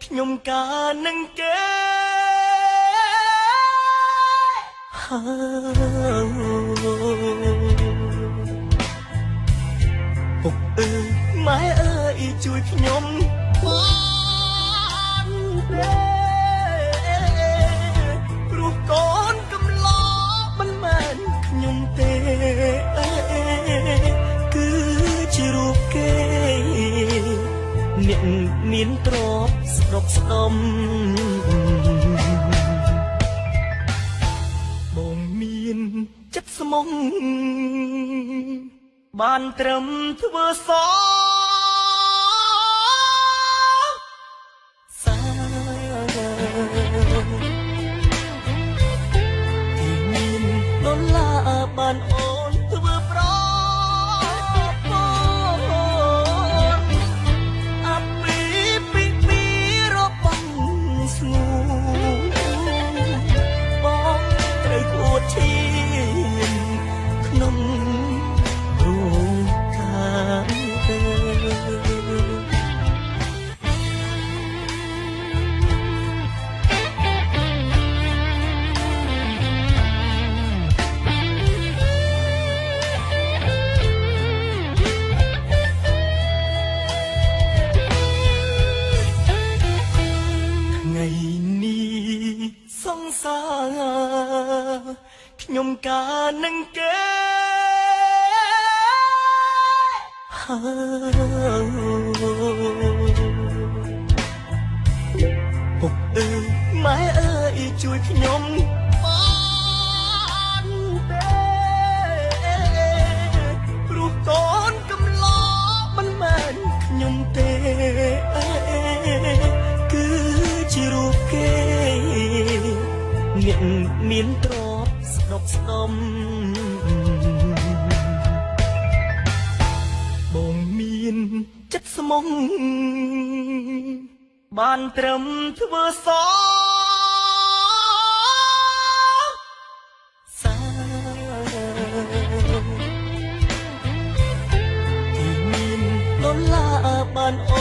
ខ្ញុំការនឹងគេពុកអើយម៉ែអើយជួយខ្ញុំបានទេព្រោះកូនកំឡោមិនមែនខ្ញុំទេគឺជារូបគេអ្នកមានទ្រព្យស្រុកស្ដំបងមានចិត្តស្មងបានត្រឹមធ្វើសសាទីមានដុល្លារបានអូនធ្វើប្រក្នុងរូងខាងថ្ងៃនេះសង្សារខ្ញុំការនឹងគេពុកអើយម៉ែអើយជួយខ្ញុំបានទេព្រោះកូនកំឡោមិនមែនខ្ញុំទេគឺជារូបគេអ្នកមានទ្រព្យស្ដុកស្ដំបងមានចិត្តស្មងបានត្រឹមធ្វើសសាទីមានដុល្លារបានអូ